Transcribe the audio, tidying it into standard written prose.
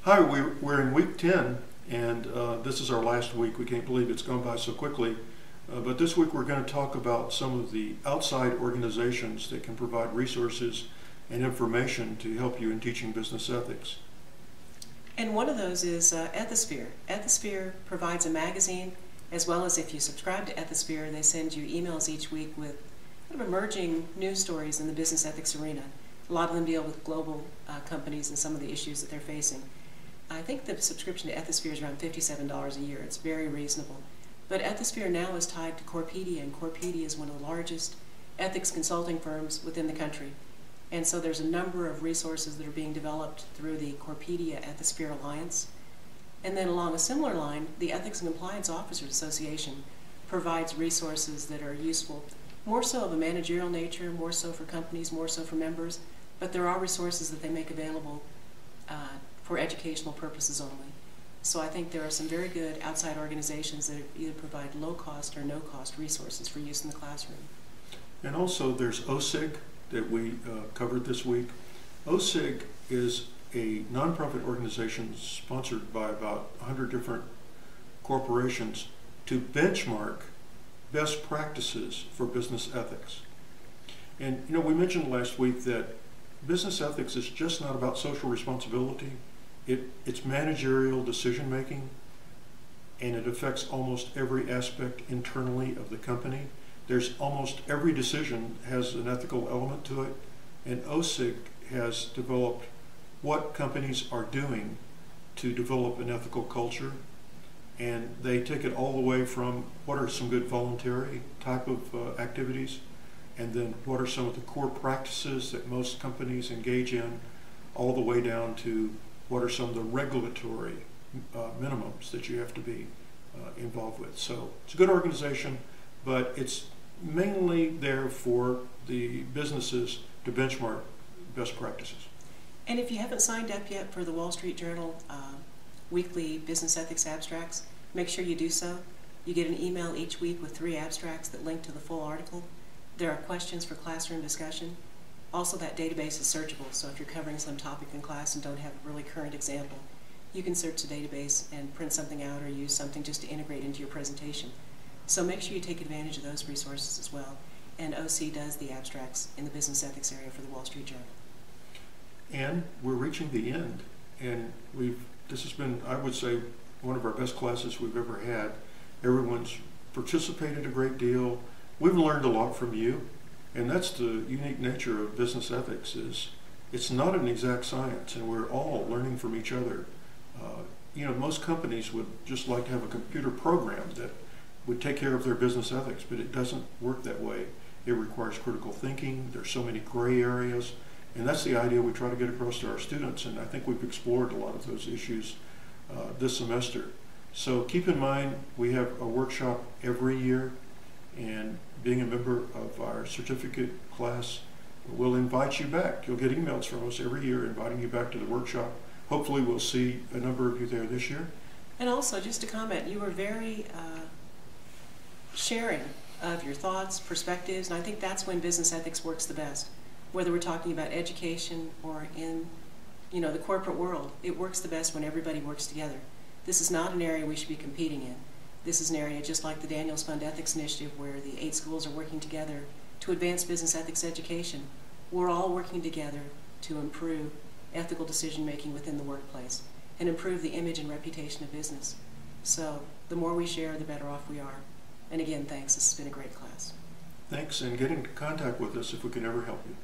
Hi, we're in week 10, and this is our last week. We can't believe it's gone by so quickly. But this week we're going to talk about some of the outside organizations that can provide resources and information to help you in teaching business ethics. And one of those is Ethisphere. Ethisphere provides a magazine, as well as if you subscribe to Ethisphere, they send you emails each week with kind of emerging news stories in the business ethics arena. A lot of them deal with global companies and some of the issues that they're facing. I think the subscription to Ethisphere is around $57 a year. It's very reasonable. But Ethisphere now is tied to Corpedia, and Corpedia is one of the largest ethics consulting firms within the country. And so there's a number of resources that are being developed through the Corpedia Ethisphere Alliance. And then along a similar line, the Ethics and Compliance Officers Association provides resources that are useful, more so of a managerial nature, more so for companies, more so for members, but there are resources that they make available for educational purposes only. So I think there are some very good outside organizations that either provide low-cost or no-cost resources for use in the classroom. And also there's OSIG that we covered this week. OSIG is a nonprofit organization sponsored by about 100 different corporations to benchmark best practices for business ethics. And you know, we mentioned last week that business ethics is just not about social responsibility. It's managerial decision making, and it affects almost every aspect internally of the company. There's almost every decision has an ethical element to it, and OSIG has developed what companies are doing to develop an ethical culture, and they take it all the way from what are some good voluntary type of activities, and then what are some of the core practices that most companies engage in, all the way down to what are some of the regulatory minimums that you have to be involved with. So it's a good organization, but it's mainly there for the businesses to benchmark best practices. And if you haven't signed up yet for the Wall Street Journal weekly business ethics abstracts, make sure you do so. You get an email each week with 3 abstracts that link to the full article. There are questions for classroom discussion. Also, that database is searchable, so if you're covering some topic in class and don't have a really current example, you can search the database and print something out or use something just to integrate into your presentation. So make sure you take advantage of those resources as well. And OC does the abstracts in the business ethics area for the Wall Street Journal. And we're reaching the end, and this has been, I would say, one of our best classes we've ever had. Everyone's participated a great deal. We've learned a lot from you, and that's the unique nature of business ethics. Is it's not an exact science, and we're all learning from each other. You know, most companies would just like to have a computer program that would take care of their business ethics, but it doesn't work that way. It requires critical thinking. There's so many gray areas, and that's the idea we try to get across to our students, and I think we've explored a lot of those issues this semester. So keep in mind, we have a workshop every year, and being a member of our certificate class, we'll invite you back. You'll get emails from us every year inviting you back to the workshop. Hopefully we'll see a number of you there this year. And also, just to comment, you were very sharing of your thoughts, perspectives, and I think that's when business ethics works the best. Whether we're talking about education or in the corporate world, it works the best when everybody works together. This is not an area we should be competing in. This is an area just like the Daniels Fund Ethics Initiative, where the 8 schools are working together to advance business ethics education. We're all working together to improve ethical decision making within the workplace and improve the image and reputation of business. So the more we share, the better off we are. And again, thanks. This has been a great class. Thanks, and get in contact with us if we can ever help you.